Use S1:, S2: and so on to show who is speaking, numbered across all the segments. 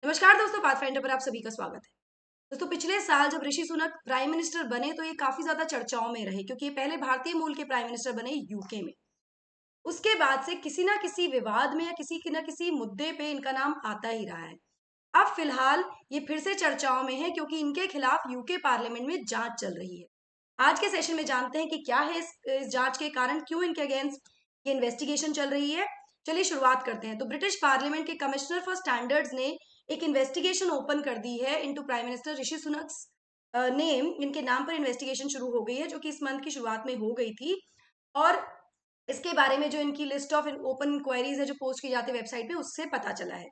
S1: नमस्कार दोस्तों, पाथफाइंडर पर आप सभी का स्वागत है। दोस्तों, पिछले साल जब ऋषि सुनक प्राइम मिनिस्टर बने तो ये काफी ज्यादा चर्चाओं में रहे क्योंकि ये पहले भारतीय मूल के प्राइम मिनिस्टर बने यूके में। उसके बाद से किसी ना किसी विवाद में या किसी ना किसी मुद्दे पे इनका नाम आता ही रहा है। अब फिलहाल ये फिर से चर्चाओं में है क्योंकि इनके खिलाफ यूके पार्लियामेंट में जांच चल रही है। आज के सेशन में जानते हैं कि क्या है इस जांच के कारण, क्यों इनके अगेंस्ट ये इन्वेस्टिगेशन चल रही है। चलिए शुरुआत करते हैं। तो ब्रिटिश पार्लियामेंट के कमिश्नर फॉर स्टैंडर्ड्स ने एक इन्वेस्टिगेशन ओपन कर दी है into prime minister Rishi Sunak name. इनके नाम पर इन्वेस्टिगेशन शुरू हो गई है जो कि इस मंथ की शुरुआत में हो गई थी। और इसके बारे में जो इनकी लिस्ट ऑफ ओपन इंक्वायरीज है जो पोस्ट की जाती है वेबसाइट पे, उससे पता चला है।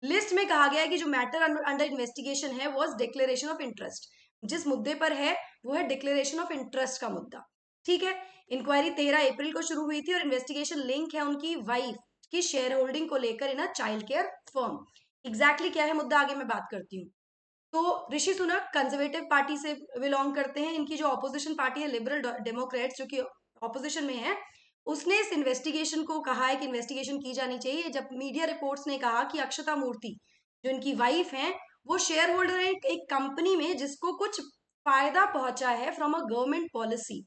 S1: लिस्ट में कहा गया है कि जो मैटर अंडर इन्वेस्टिगेशन है वो डिक्लेरेशन ऑफ इंटरेस्ट। जिस मुद्दे पर है वो है डिक्लेरेशन ऑफ इंटरेस्ट का मुद्दा। ठीक है। इंक्वायरी 13 अप्रैल को शुरू हुई थी और इन्वेस्टिगेशन लिंक है उनकी वाइफ की शेयर होल्डिंग को लेकर in a child care firm. Exactly क्या है मुद्दा, आगे मैं बात करती हूँ। तो ऋषि सुनक कंजर्वेटिव पार्टी से बिलोंग करते हैं। इनकी जो ऑपोजिशन पार्टी है लिबरल डेमोक्रेट्स, जो कि ऑपोजिशन में है, उसने इस इन्वेस्टिगेशन को कहा है कि इन्वेस्टिगेशन की जानी चाहिए। जब मीडिया रिपोर्ट्स ने कहा कि अक्षता मूर्ति जो इनकी वाइफ हैं वो शेयर होल्डर है एक कंपनी में जिसको कुछ फायदा पहुंचा है from a government policy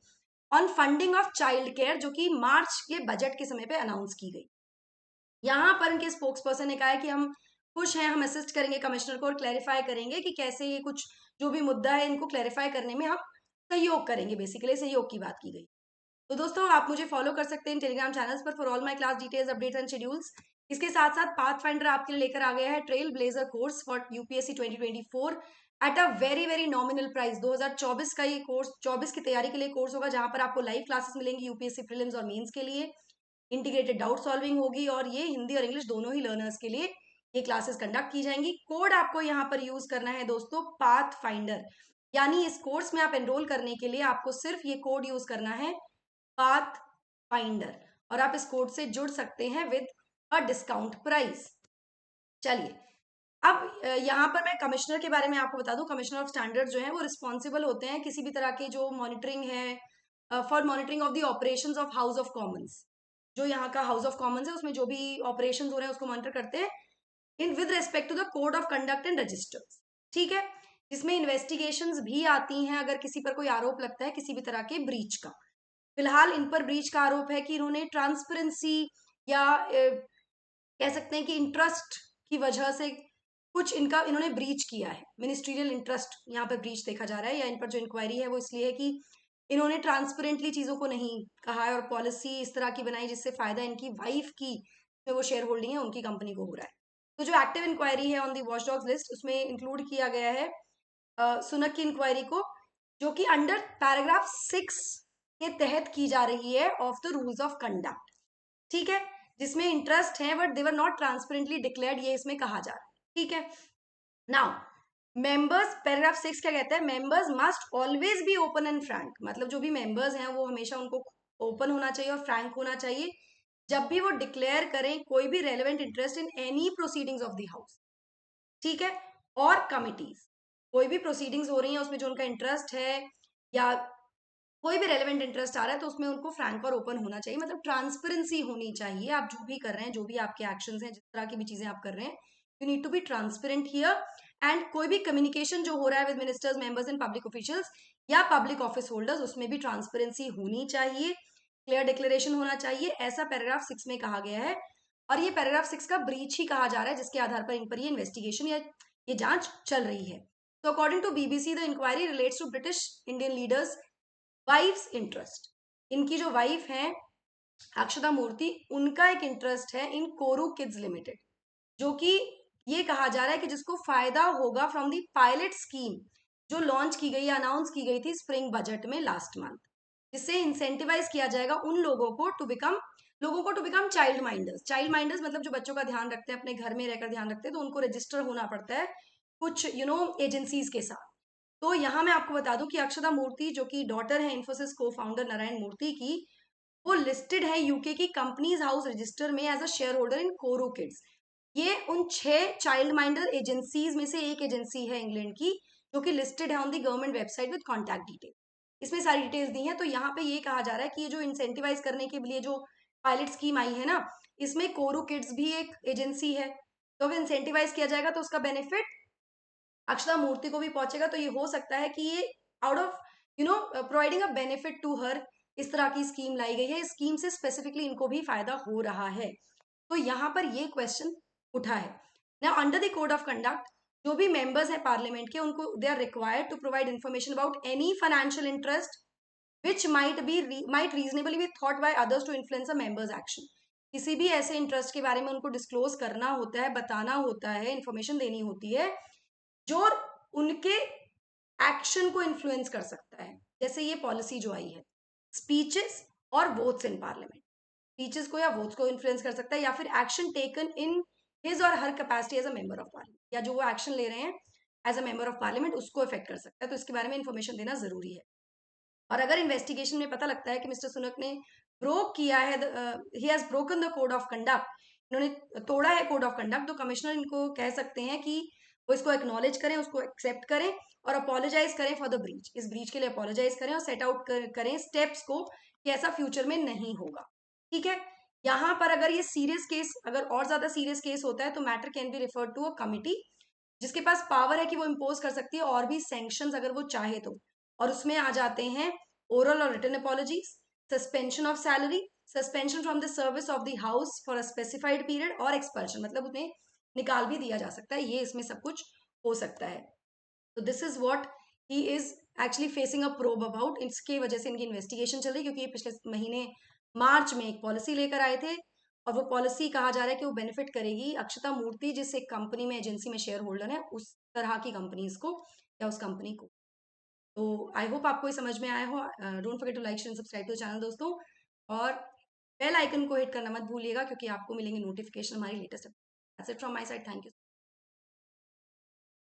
S1: on funding of child care, जो कि मार्च के बजट के समय पे अनाउंस की गई। यहाँ पर उनके स्पोक्स पर्सन ने कहा है कि हम खुश हैं, हम असिस्ट करेंगे कमिश्नर को और क्लैरिफाई करेंगे कि कैसे ये कुछ जो भी मुद्दा है इनको क्लैरिफाई करने में हम सहयोग करेंगे। बेसिकली सहयोग की बात की गई। तो दोस्तों, आप मुझे फॉलो कर सकते हैं टेलीग्राम चैनल्स पर for all my class details, updates and schedules. इसके साथ साथ पाथ फाइंडर आपके लिए लेकर आ गया है trail blazer course for UPSC 2024 at a very very nominal price. 2024 का ये कोर्स, 24 की तैयारी के लिए कोर्स होगा जहां पर आपको लाइव क्लासेस मिलेंगी यूपीएससी प्रीलिम्स और मेंस के लिए। इंटीग्रेटेड डाउट सॉल्विंग होगी और ये हिंदी और इंग्लिश दोनों ही लर्नर्स के लिए ये क्लासेस कंडक्ट की जाएंगी। कोड आपको यहाँ पर यूज करना है दोस्तों, पाथ फाइंडर। यानी इस कोर्स में आप एनरोल करने के लिए आपको सिर्फ ये कोड यूज करना है, पाथ फाइंडर, और आप इस कोड से जुड़ सकते हैं विद अ डिस्काउंट प्राइस। चलिए, अब यहाँ पर मैं कमिश्नर के बारे में आपको बता दूं। कमिश्नर ऑफ स्टैंडर्ड जो है वो रिस्पॉन्सिबल होते हैं किसी भी तरह की जो मॉनिटरिंग है for monitoring of the operations of house of Commons. जो यहाँ का हाउस ऑफ कॉमन्स है उसमें जो भी ऑपरेशंस हो रहे हैं उसको मॉनिटर करते हैं in with respect to the code of conduct and registers. ठीक है। जिसमें इन्वेस्टिगेशंस भी आती हैं अगर किसी पर कोई आरोप लगता है किसी भी तरह के ब्रीच का। फिलहाल इन पर ब्रीच का आरोप है कि इन्होंने ट्रांसपेरेंसी या कह सकते हैं कि इंटरेस्ट की वजह से कुछ इनका इन्होंने ब्रीच किया है। मिनिस्ट्रियल इंटरेस्ट यहाँ पर ब्रीच देखा जा रहा है, या इन पर जो इंक्वायरी है वो इसलिए है कि इन्होंने ट्रांसपेरेंटली चीजों को नहीं कहा है और पॉलिसी इस तरह की बनाई जिससे फायदा इनकी वाइफ की जो वो शेयर होल्डिंग है उनकी कंपनी को हो रहा है। तो जो एक्टिव इंक्वायरी है ऑन दी वॉचडॉग्स लिस्ट उसमें इंक्लूड किया गया है सुनक की इंक्वायरी को, जो कि अंडर पैराग्राफ 6 के तहत की जा रही है of the rules of conduct. ठीक है। जिसमें इंटरेस्ट है but they're not transparently declared, ये इसमें कहा जा रहा है। ठीक है। नाउ मेंबर्स, पैराग्राफ 6 क्या कहता है, members must always be open and Frank. मतलब जो भी मेंबर्स हैं वो हमेशा उनको ओपन होना चाहिए और फ्रैंक होना चाहिए जब भी वो डिक्लेयर करें कोई भी relevant interest in any proceedings of the house. ठीक है। और कमिटीज, कोई भी प्रोसीडिंग्स हो रही है उसमें जो उनका इंटरेस्ट है या कोई भी रेलेवेंट इंटरेस्ट आ रहा है तो उसमें उनको फ्रैंक और ओपन होना चाहिए। मतलब ट्रांसपेरेंसी होनी चाहिए। आप जो भी कर रहे हैं, जो भी आपके एक्शंस हैं, जिस तरह की भी चीजें आप कर रहे हैं, you need to be transparent here. And कोई भी कम्युनिकेशन जो हो रहा है with ministers, members and public officials या पब्लिक ऑफिस होल्डर्स, उसमें भी ट्रांसपेरेंसी होनी चाहिए, क्लियर डिक्लेरेशन होना चाहिए। ऐसा पैराग्राफ 6 में कहा गया है और ये पैराग्राफ 6 का ब्रीच ही कहा जा रहा है जिसके आधार पर इन पर ये इन्वेस्टिगेशन या ये जांच चल रही है। तो according to BBC the inquiry relates to British Indian leaders wife's interest. इनकी जो वाइफ है अक्षता मूर्ति, उनका एक इंटरेस्ट है इन कोरू किड्स लिमिटेड, जो कि ये कहा जा रहा है कि जिसको फायदा होगा फ्रॉम दी पायलट स्कीम जो लॉन्च की गई, अनाउंस की गई थी स्प्रिंग बजट में लास्ट मंथ। जिससे इंसेंटिवाइज किया जाएगा उन लोगों को to become child minders. Child minders मतलब जो बच्चों का ध्यान रखते हैं, अपने घर में रहकर ध्यान रखते हैं, तो उनको रजिस्टर होना पड़ता है कुछ एजेंसीज के साथ। तो यहाँ मैं आपको बता दूं कि अक्षता मूर्ति जो कि डॉटर है इन्फोसिस को फाउंडर नारायण मूर्ति की, वो लिस्टेड है यूके की कंपनीज हाउस रजिस्टर में as a share holder in Koru Kids. ये उन 6 चाइल्ड माइंडर एजेंसीज में से एक एजेंसी है इंग्लैंड की जो कि लिस्टेड है on the government website with contact detail. इसमें सारी डिटेल्स दी हैं। तो यहाँ पे ये कहा जा रहा है कि ये जो इंसेंटिवाइज करने के लिए जो पायलट स्कीम आई है ना, इसमें कोरो किड्स भी एक एजेंसी है तो अगर इंसेंटिवाइज किया जाएगा तो उसका बेनिफिट अक्षता मूर्ति को भी पहुंचेगा। तो ये हो सकता है कि ये out of providing a benefit to her इस तरह की स्कीम लाई गई है। इस स्कीम से स्पेसिफिकली इनको भी फायदा हो रहा है। तो यहाँ पर ये क्वेश्चन उठा है ना, under the code of conduct जो भी मेंबर्स हैं पार्लियामेंट के, उनको they are required to provide information about any financial interest which might reasonably be thought by others to influence a member's action। किसी भी ऐसे इंटरेस्ट के बारे में उनको डिस्क्लोज करना होता है, बताना होता है, इंफॉर्मेशन देनी होती है जो उनके एक्शन को इन्फ्लुएंस कर सकता है। जैसे ये पॉलिसी जो आई है, स्पीचेस और वोट्स इन पार्लियामेंट, स्पीचेस को या वोट्स को इन्फ्लुएंस कर सकता है, या फिर action taken in his or her capacity as a member of parliament, या जो वो एक्शन ले रहे हैं as a member of parliament उसको इफेक्ट कर सकता है। तो इसके बारे में इन्फॉर्मेशन देना जरूरी है। और अगर इन्वेस्टिगेशन में पता लगता है कि मिस्टर सुनक ने ब्रोक किया है, he has broken the code of conduct, इन्होंने तोड़ा है कोड ऑफ कंडक्ट, तो कमिश्नर इनको कह सकते हैं कि वो इसको एक्नॉलेज करें, उसको एक्सेप्ट करें और अपोलोजाइज करें फॉर द ब्रीच, इस ब्रीच के लिए अपोलोजाइज करें और सेट आउट करें स्टेप्स को कि ऐसा फ्यूचर में नहीं होगा। ठीक है, यहाँ पर अगर ये सीरियस केस, अगर और ज्यादा सीरियस केस होता है तो matter can be referred to a committee जिसके पास पावर है कि वो इम्पोज कर सकती है और भी सैंक्शंस अगर वो चाहे तो। और उसमें आ जाते हैं ओरल और written apologies, suspension of salary, suspension from the service of the house for a specified period और एक्सपल्शन, मतलब उन्हें निकाल भी दिया जा सकता है। ये इसमें सब कुछ हो सकता है। तो this is what he is actually facing a probe about. इसके वजह से इनकी इन्वेस्टिगेशन चल रही है, क्योंकि ये पिछले महीने मार्च में एक पॉलिसी लेकर आए थे और वो पॉलिसी कहा जा रहा है कि वो बेनिफिट करेगी अक्षता मूर्ति जिस एक कंपनी में, एजेंसी में शेयर होल्डर है, उस तरह की कंपनीज को या उस कंपनी को। तो आई होप आपको ये समझ में आया हो। Don't forget to like share subscribe to channel दोस्तों, और बेल आइकन को हिट करना मत भूलिएगा क्योंकि आपको मिलेंगे नोटिफिकेशन हमारी latest. That's it from my side, thank you.